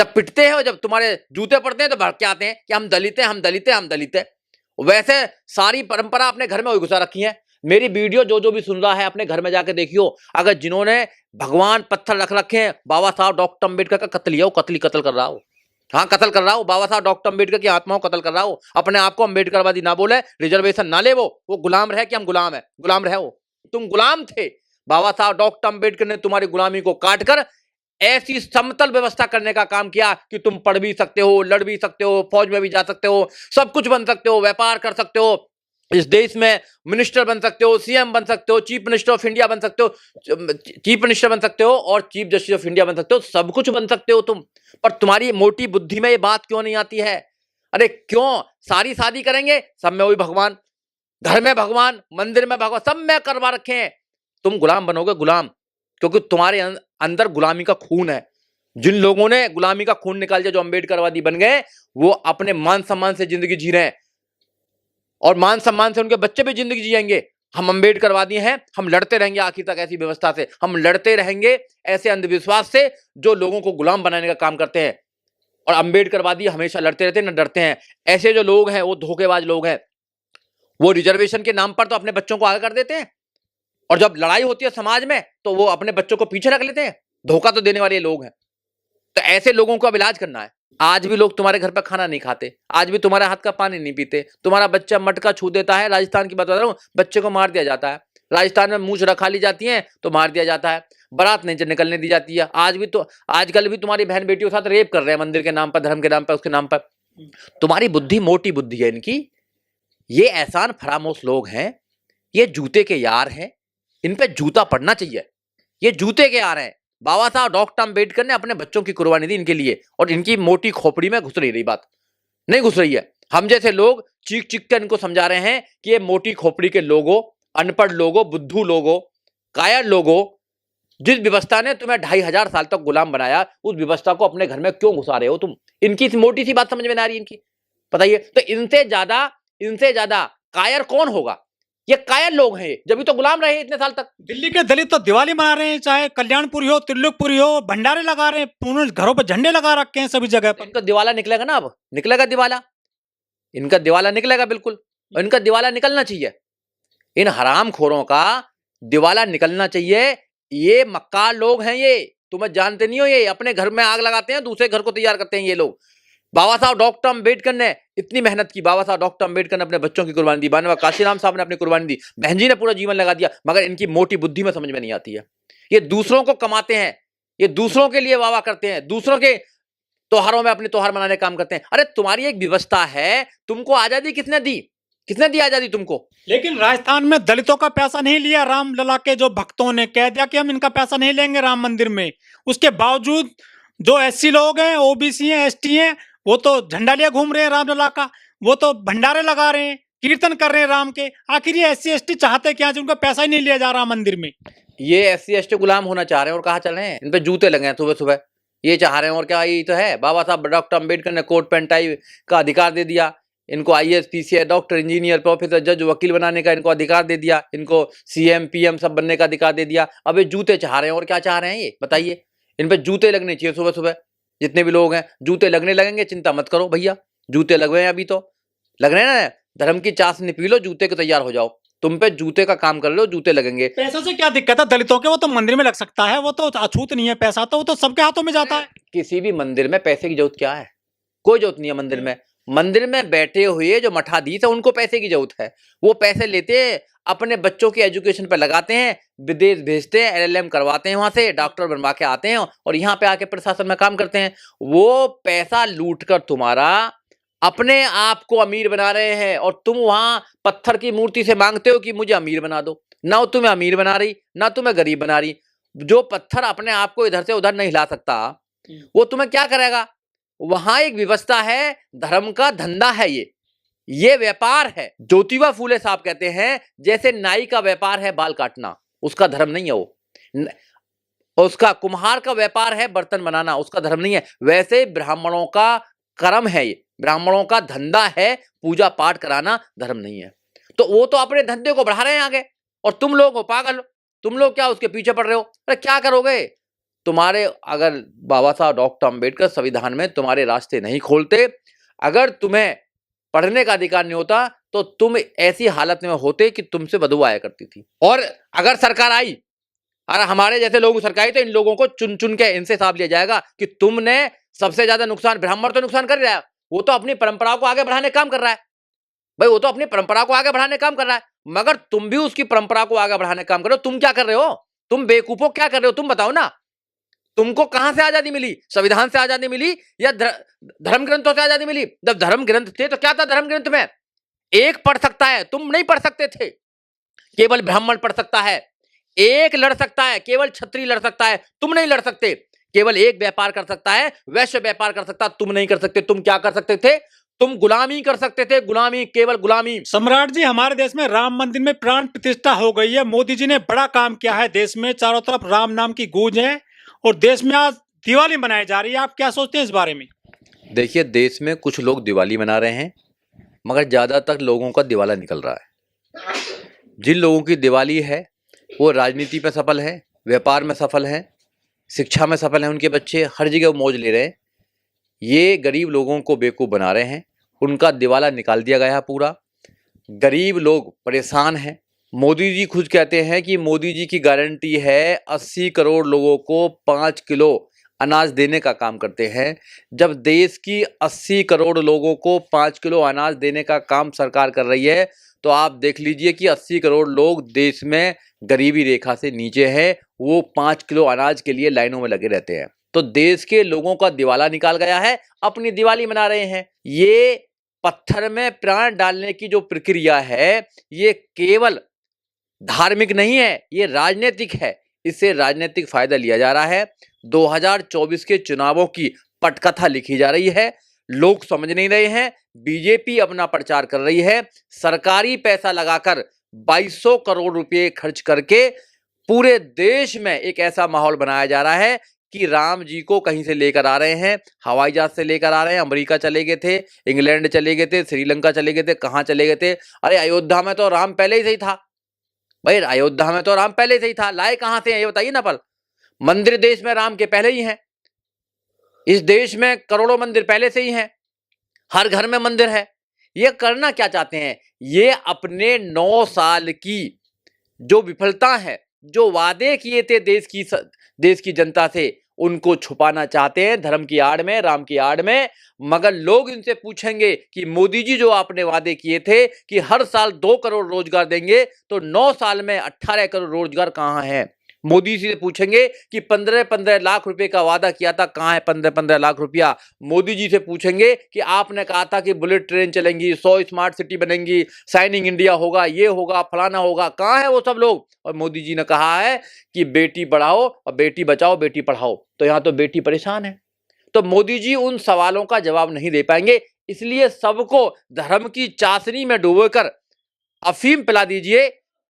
जब पिटते हैं और जब तुम्हारे जूते पड़ते हैं तो भड़क के आते हैं कि हम दलित हैं, हम दलित हैं, हम दलित हैं। वैसे सारी परंपरा अपने घर में वही घुसा रखी है। मेरी वीडियो जो भी सुन रहा है अपने घर में जाके देखियो, अगर जिन्होंने भगवान पत्थर रख रखे हैं, बाबा साहब डॉक्टर अम्बेडकर का कत्ल लिया हो, कत्ल कर रहा हो, हाँ कत्ल कर रहा हो, बाबा साहब डॉक्टर अम्बेडकर की आत्मा को कत्ल कर रहा हो, अपने आप को अम्बेडकरवादी ना बोले, रिजर्वेशन ना ले, वो गुलाम रहे कि हम गुलाम है, गुलाम रहे हो, तुम गुलाम थे। बाबा साहब डॉक्टर अम्बेडकर ने तुम्हारी गुलामी को काट कर ऐसी समतल व्यवस्था करने का काम किया कि तुम पढ़ भी सकते हो, लड़ भी सकते हो, फौज में भी जा सकते हो, सब कुछ बन सकते हो, व्यापार कर सकते हो, इस देश में मिनिस्टर बन सकते हो, सीएम बन सकते हो, चीफ मिनिस्टर ऑफ इंडिया बन सकते हो, चीफ मिनिस्टर बन सकते हो और चीफ जस्टिस ऑफ इंडिया बन सकते हो, सब कुछ बन सकते हो तुम। पर तुम्हारी मोटी बुद्धि में ये बात क्यों नहीं आती है? अरे क्यों सारी शादी करेंगे, सब में वही भगवान, घर में भगवान, मंदिर में भगवान, सब में करवा रखे हैं। तुम गुलाम बनोगे, गुलाम, क्योंकि तुम्हारे अंदर गुलामी का खून है। जिन लोगों ने गुलामी का खून निकाल दिया, जो अम्बेडकरवादी बन गए, वो अपने मान सम्मान से जिंदगी जी रहे हैं और मान सम्मान से उनके बच्चे भी जिंदगी जिएंगे। हम अम्बेडकरवादी हैं, हम लड़ते रहेंगे आखिर तक ऐसी व्यवस्था से, हम लड़ते रहेंगे ऐसे अंधविश्वास से जो लोगों को गुलाम बनाने का काम करते हैं। और अम्बेडकरवादी हमेशा लड़ते रहते हैं, न डरते हैं। ऐसे जो लोग हैं वो धोखेबाज लोग हैं। वो रिजर्वेशन के नाम पर तो अपने बच्चों को आगे कर देते हैं और जब लड़ाई होती है समाज में तो वो अपने बच्चों को पीछे रख लेते हैं। धोखा तो देने वाले लोग हैं। तो ऐसे लोगों को अब इलाज करना है। आज भी लोग तुम्हारे घर पर खाना नहीं खाते, आज भी तुम्हारे हाथ का पानी नहीं पीते, तुम्हारा बच्चा मटका छू देता है, राजस्थान की बात बता रहा हूं, बच्चे को मार दिया जाता है। राजस्थान में मूछ रखा ली जाती है तो मार दिया जाता है, बारात नहीं निकलने दी जाती है। आज भी तो आजकल भी तुम्हारी बहन बेटियों के साथ रेप कर रहे हैं, मंदिर के नाम पर, धर्म के नाम पर, उसके नाम पर। तुम्हारी बुद्धि मोटी बुद्धि है इनकी। ये एहसान फरामोश लोग हैं, ये जूते के यार हैं, इन पे जूता पड़ना चाहिए। ये जूते के यार हैं। बाबा साहब डॉक्टर अम्बेडकर ने अपने बच्चों की कुर्बानी दी इनके लिए और इनकी मोटी खोपड़ी में घुस रही बात नहीं घुस रही है। हम जैसे लोग चीख चीख कर इनको समझा रहे हैं कि ये मोटी खोपड़ी के लोगों, अनपढ़ लोगों, बुद्धू लोगों, कायर लोगों, जिस व्यवस्था ने तुम्हें 2500 साल तक गुलाम बनाया, उस व्यवस्था को अपने घर में क्यों घुसा रहे हो तुम? इनकी इस मोटी सी बात समझ में ना आ रही इनकी, बताइए। तो इनसे ज्यादा कायर कौन होगा? ये कायर लोग हैं, जब भी तो गुलाम रहे इतने साल तक। दिल्ली के दलित तो दिवाली मना रहे हैं, चाहे कल्याणपुरी हो, त्रिलोकपुरी हो, भंडारे लगा रहे हैं, पूर्ण घरों पर झंडे लगा रखे हैं सभी जगह पर। इनका दिवाला निकलेगा ना, अब निकलेगा दिवाला, इनका दिवाला निकलेगा बिल्कुल, और इनका दिवाला निकलना चाहिए। इन हरामखोरों का दिवाला निकलना चाहिए। ये मक्कार लोग हैं, ये तुम्हें जानते नहीं हो, ये अपने घर में आग लगाते हैं, दूसरे घर को तैयार करते हैं ये लोग। बाबा साहब डॉक्टर अम्बेडकर ने इतनी मेहनत की, बाबा साहब डॉक्टर अम्बेडकर ने अपने बच्चों की कुर्बानी दी, बानवा काशीराम साहब ने अपनी कुर्बानी दी, बहन जी ने पूरा जीवन लगा दिया, मगर इनकी मोटी बुद्धि में समझ में नहीं आती है। ये दूसरों को कमाते हैं, ये दूसरों के लिए वावा करते हैं, दूसरों के त्योहारों में अपने त्योहार मनाने का काम करते हैं। अरे तुम्हारी एक व्यवस्था है, तुमको आजादी किसने दी? किसने दी आजादी तुमको? लेकिन राजस्थान में दलितों का पैसा नहीं लिया रामलला के जो भक्तों ने, कह दिया कि हम इनका पैसा नहीं लेंगे राम मंदिर में। उसके बावजूद जो एससी लोग हैं, ओबीसी हैं, एसटी हैं, वो तो झंडा लिए घूम रहे हैं रामलला का, वो तो भंडारे लगा रहे हैं, कीर्तन कर रहे हैं राम के। आखिर ये एससी एसटी चाहते क्या, जिनका पैसा ही नहीं लिया जा रहा मंदिर में? ये एससी एसटी गुलाम होना चाह रहे हैं और कहाँ चल रहे हैं? इन पे जूते लगे हैं सुबह सुबह, ये चाह रहे हैं। और क्या, ये तो है, बाबा साहब डॉक्टर अम्बेडकर ने कोट पैंट टाई का अधिकार दे दिया इनको, IAS PCS doctor engineer professor जज वकील बनाने का इनको अधिकार दे दिया, इनको सीएम पीएम सब बनने का अधिकार दे दिया। अब ये जूते चाह रहे हैं और क्या चाह रहे हैं ये बताइए? इन पे जूते लगने चाहिए सुबह सुबह, जितने भी लोग हैं जूते लगने लगेंगे, चिंता मत करो भैया, जूते लगे हैं, अभी तो लग रहे हैं ना। धर्म की चाशनी पी लो, जूते को तैयार हो जाओ, तुम पे जूते का काम कर लो, जूते लगेंगे। पैसा से क्या दिक्कत है दलितों के? वो तो मंदिर में लग सकता है, वो तो अछूत नहीं है पैसा, तो वो तो सबके हाथों में जाता है। किसी भी मंदिर में पैसे की जरूरत क्या है? कोई जरूरत नहीं है मंदिर में। मंदिर में बैठे हुए जो मठाधीश है उनको पैसे की जरूरत है। वो पैसे लेते हैं, अपने बच्चों की एजुकेशन पे लगाते हैं, विदेश भेजते हैं, एलएलएम करवाते हैं, वहां से डॉक्टर बनवा के आते हैं और यहाँ पे आके प्रशासन में काम करते हैं। वो पैसा लूट कर तुम्हारा अपने आप को अमीर बना रहे हैं और तुम वहां पत्थर की मूर्ति से मांगते हो कि मुझे अमीर बना दो। ना वो तुम्हें अमीर बना रही, ना तुम्हें गरीब बना रही। जो पत्थर अपने आप को इधर से उधर नहीं हिला सकता, वो तुम्हें क्या करेगा? वहां एक व्यवस्था है, धर्म का धंधा है, ये व्यापार है। ज्योतिबा फूले साहब कहते हैं, जैसे नाई का व्यापार है बाल काटना, उसका धर्म नहीं है वो। उसका कुम्हार का व्यापार है बर्तन बनाना, उसका धर्म नहीं है। वैसे ब्राह्मणों का कर्म है, ये ब्राह्मणों का धंधा है, पूजा पाठ कराना, धर्म नहीं है। तो वो तो अपने धंधे को बढ़ा रहे हैं आगे, और तुम लोग हो पागल, तुम लोग क्या उसके पीछे पड़ रहे हो? अरे क्या करोगे? तुम्हारे अगर बाबा साहब डॉक्टर अम्बेडकर संविधान में तुम्हारे रास्ते नहीं खोलते, अगर तुम्हें पढ़ने का अधिकार नहीं होता, तो तुम ऐसी हालत में होते कि तुमसे बदबू आया करती थी। और अगर सरकार आई, अगर हमारे जैसे लोगों की सरकार आई, तो इन लोगों को चुन चुन के इनसे हिसाब लिया जाएगा कि तुमने सबसे ज्यादा नुकसान, ब्राह्मण तो नुकसान कर रहा है, वो तो अपनी परंपरा को आगे बढ़ाने का काम कर रहा है भाई, वो तो अपनी परंपरा को आगे बढ़ाने का काम कर रहा है, मगर तुम भी उसकी परंपरा को आगे बढ़ाने का काम करो। तुम क्या कर रहे हो? तुम बेवकूफो क्या कर रहे हो? तुम बताओ ना, तुमको कहां से आजादी मिली? संविधान से आजादी मिली या धर्म ग्रंथों से आजादी मिली? जब धर्म ग्रंथ थे तो क्या था धर्म ग्रंथ में? एक पढ़ सकता है, तुम नहीं पढ़ सकते थे, केवल ब्राह्मण पढ़ सकता है। एक लड़ सकता है, केवल क्षत्रिय लड़ सकता है, तुम नहीं लड़ सकते। केवल एक व्यापार कर सकता है, वैश्य व्यापार कर सकता, तुम नहीं कर सकते। तुम क्या कर सकते थे? तुम गुलामी कर सकते थे, गुलामी, केवल गुलामी। सम्राट जी, हमारे देश में राम मंदिर में प्राण प्रतिष्ठा हो गई है। मोदी जी ने बड़ा काम किया है, देश में चारों तरफ राम नाम की गूंज है और देश में आज दिवाली मनाई जा रही है। आप क्या सोचते हैं इस बारे में? देखिए, देश में कुछ लोग दिवाली मना रहे हैं, मगर ज्यादातर लोगों का दिवाला निकल रहा है। जिन लोगों की दिवाली है वो राजनीति में सफल है, व्यापार में सफल है, शिक्षा में सफल है, उनके बच्चे हर जगह मौज ले रहे हैं। ये गरीब लोगों को बेवकूफ़ बना रहे हैं, उनका दिवाला निकाल दिया गया है पूरा। गरीब लोग परेशान हैं। मोदी जी खुद कहते हैं कि मोदी जी की गारंटी है 80 करोड़ लोगों को 5 किलो अनाज देने का काम करते हैं। जब देश की 80 करोड़ लोगों को 5 किलो अनाज देने का काम सरकार कर रही है, तो आप देख लीजिए कि 80 करोड़ लोग देश में गरीबी रेखा से नीचे हैं, वो 5 किलो अनाज के लिए लाइनों में लगे रहते हैं। तो देश के लोगों का दिवाला निकाल गया है, अपनी दिवाली मना रहे हैं। ये पत्थर में प्राण डालने की जो प्रक्रिया है, ये केवल धार्मिक नहीं है, ये राजनीतिक है। इससे राजनीतिक फायदा लिया जा रहा है। 2024 के चुनावों की पटकथा लिखी जा रही है। लोग समझ नहीं रहे हैं। बीजेपी अपना प्रचार कर रही है, सरकारी पैसा लगाकर 2200 करोड़ रुपए खर्च करके पूरे देश में एक ऐसा माहौल बनाया जा रहा है कि राम जी को कहीं से लेकर आ रहे हैं, हवाई जहाज से लेकर आ रहे हैं। अमेरिका चले गए थे, इंग्लैंड चले गए थे, श्रीलंका चले गए थे, कहाँ चले गए थे? अरे अयोध्या में तो राम पहले ही सही था भाई, अयोध्या में तो राम पहले से ही था। लाए कहां से हैं ये बताइए ना। पर मंदिर देश में राम के पहले ही हैं। इस देश में करोड़ों मंदिर पहले से ही हैं, हर घर में मंदिर है। ये करना क्या चाहते हैं? ये अपने 9 साल की जो विफलता है, जो वादे किए थे देश की जनता से, उनको छुपाना चाहते हैं धर्म की आड़ में, राम की आड़ में। मगर लोग इनसे पूछेंगे कि मोदी जी, जो आपने वादे किए थे कि हर साल 2 करोड़ रोजगार देंगे, तो 9 साल में 18 करोड़ रोजगार कहां है? मोदी जी से पूछेंगे कि 15-15 लाख रुपए का वादा किया था, कहां है 15-15 लाख रुपया? मोदी जी से पूछेंगे कि आपने कहा था कि बुलेट ट्रेन चलेंगी, 100 स्मार्ट सिटी बनेंगी, शाइनिंग इंडिया होगा, ये होगा, फलाना होगा, कहां है वो सब लोग? और मोदी जी ने कहा है कि बेटी बढ़ाओ और बेटी बचाओ, बेटी पढ़ाओ, तो यहां तो बेटी परेशान है। तो मोदी जी उन सवालों का जवाब नहीं दे पाएंगे, इसलिए सबको धर्म की चाशनी में डुबोकर अफीम पिला दीजिए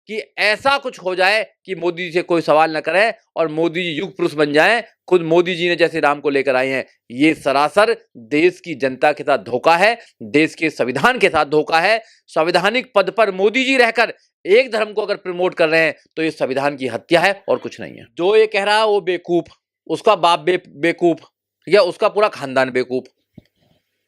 कि ऐसा कुछ हो जाए कि मोदी जी से कोई सवाल न करे और मोदी जी युग पुरुष बन जाएं। खुद मोदी जी ने जैसे राम को लेकर आए हैं। ये सरासर देश की जनता के साथ धोखा है, देश के संविधान के साथ धोखा है। संवैधानिक पद पर मोदी जी रहकर एक धर्म को अगर प्रमोट कर रहे हैं तो ये संविधान की हत्या है और कुछ नहीं है। जो ये कह रहा है वो बेवकूफ, उसका बाप बेवकूफ या उसका पूरा खानदान बेवकूफ।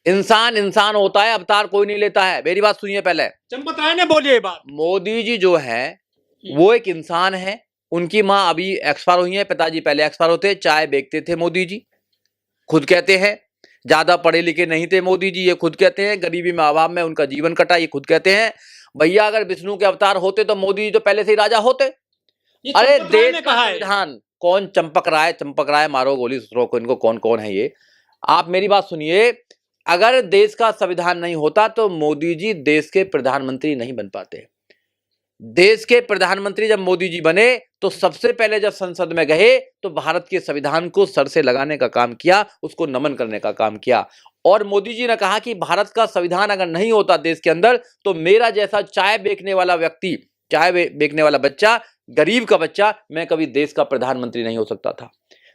इंसान होता है, अवतार कोई नहीं लेता है। मेरी बात सुनिए पहले। चंपत राय ने बोली ये बात। मोदी जी जो है वो एक इंसान है। उनकी माँ अभी एक्सपायर हुई है, पिताजी पहले एक्सपायर होते, चाय बेचते थे मोदी जी, खुद कहते हैं। ज्यादा पढ़े लिखे नहीं थे मोदी जी, ये खुद कहते हैं। गरीबी में अभाव में उनका जीवन कटा, ये खुद कहते हैं। भैया अगर विष्णु के अवतार होते तो मोदी जी तो पहले से ही राजा होते। अरे देश का संविधान कौन चंपक राय मारो गोली दूसरों को, इनको कौन कौन है ये? आप मेरी बात सुनिए, अगर देश का संविधान नहीं होता तो मोदी जी देश के प्रधानमंत्री नहीं बन पाते। देश के प्रधानमंत्री जब मोदी जी बने तो सबसे पहले जब संसद में गए तो भारत के संविधान को सर से लगाने का काम किया, उसको नमन करने का काम किया। और मोदी जी ने कहा कि भारत का संविधान अगर नहीं होता देश के अंदर तो मेरा जैसा चाय बेचने वाला व्यक्ति, चाय बेचने वाला बच्चा, गरीब का बच्चा, मैं कभी देश का प्रधानमंत्री नहीं हो सकता था।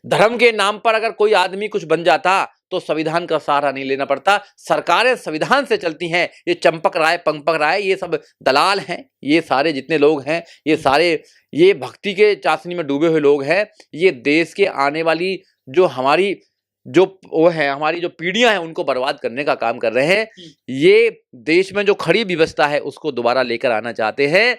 धर्म के नाम पर अगर कोई आदमी कुछ बन जाता तो संविधान का सहारा नहीं लेना पड़ता। सरकारें संविधान से चलती हैं। ये चंपक राय, पंपक राय, ये सब दलाल हैं। ये सारे जितने लोग हैं, ये सारे ये भक्ति के चाशनी में डूबे हुए लोग हैं। ये देश के आने वाली जो हमारी जो वो है, हमारी जो पीढ़ियां हैं, उनको बर्बाद करने का काम कर रहे हैं। ये देश में जो खड़ी व्यवस्था है उसको दोबारा लेकर आना चाहते हैं।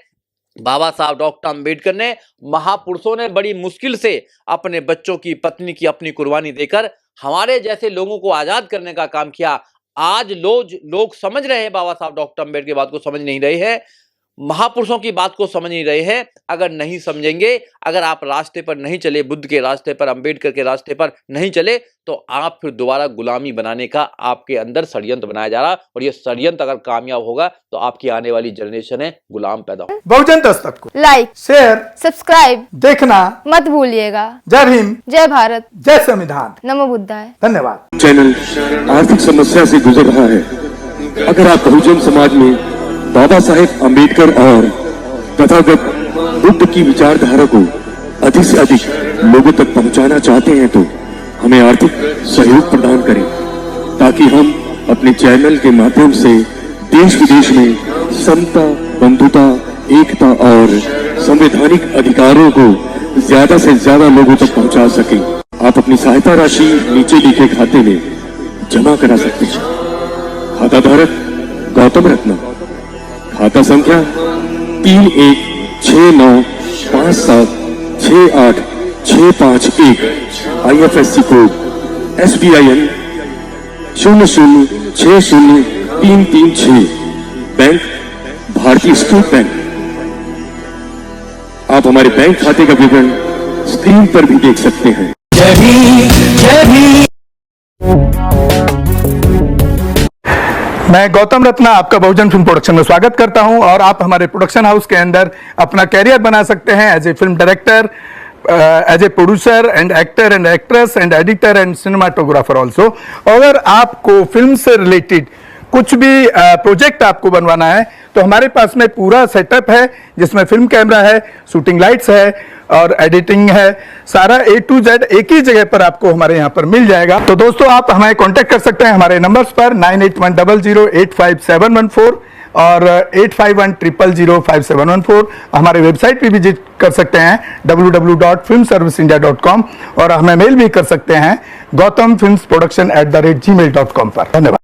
बाबा साहब डॉक्टर अंबेडकर ने, महापुरुषों ने बड़ी मुश्किल से अपने बच्चों की, पत्नी की अपनी कुर्बानी देकर हमारे जैसे लोगों को आजाद करने का काम किया। आज लोग समझ रहे हैं, बाबा साहब डॉक्टर अंबेडकर की बात को समझ नहीं रहे हैं, महापुरुषों की बात को समझ नहीं रहे हैं। अगर नहीं समझेंगे, अगर आप रास्ते पर नहीं चले, बुद्ध के रास्ते पर, अंबेडकर के रास्ते पर नहीं चले, तो आप फिर दोबारा गुलामी बनाने का आपके अंदर षड्यंत्र बनाया जा रहा। और ये षड्यंत्र अगर कामयाब होगा तो आपकी आने वाली जनरेशन है गुलाम पैदा हो। बहुजन दस्तक को लाइक, शेयर, सब्सक्राइब देखना मत भूलिएगा। जय भीम, जय भारत, जय संविधान, नमो बुद्धाय। धन्यवाद। चैनल आर्थिक समस्या से गुजर रहा है। अगर आप बहुजन समाज में बाबा साहेब अम्बेडकर और तथागत बुद्ध की विचारधारा को अधिक से अधिक लोगों तक पहुंचाना चाहते हैं तो हमें आर्थिक सहयोग प्रदान करें, ताकि हम अपने चैनल के माध्यम से देश विदेश में समता, बंधुता, एकता और संवैधानिक अधिकारों को ज्यादा से ज्यादा लोगों तक पहुंचा सकें। आप अपनी सहायता राशि नीचे लिखे खाते में जमा करा सकते हैं। खाता धारक गौतम रत्न, खाता संख्या 3169576865 IFSC कोड SBIN 0060336, बैंक भारतीय स्टेट बैंक। आप हमारे बैंक खाते का विवरण स्क्रीन पर भी देख सकते हैं। जय भीम, जय भीम। मैं गौतम रत्ना आपका बहुजन फिल्म प्रोडक्शन में स्वागत करता हूं और आप हमारे प्रोडक्शन हाउस के अंदर अपना कैरियर बना सकते हैं as a film director, as a producer and actor and actress and editor and cinematographer also. अगर आपको फिल्म से रिलेटेड कुछ भी प्रोजेक्ट आपको बनवाना है तो हमारे पास में पूरा सेटअप है, जिसमें फिल्म कैमरा है, शूटिंग लाइट्स है और एडिटिंग है। सारा A to Z एक ही जगह पर आपको हमारे यहाँ पर मिल जाएगा। तो दोस्तों, आप हमें कांटेक्ट कर सकते हैं हमारे नंबर्स पर 9810085714 और 8510005714। हमारे वेबसाइट पे विजिट कर सकते हैं www.filmserviceindia.com और हमें मेल भी कर सकते हैं gautamfilmsproduction@gmail.com पर। धन्यवाद।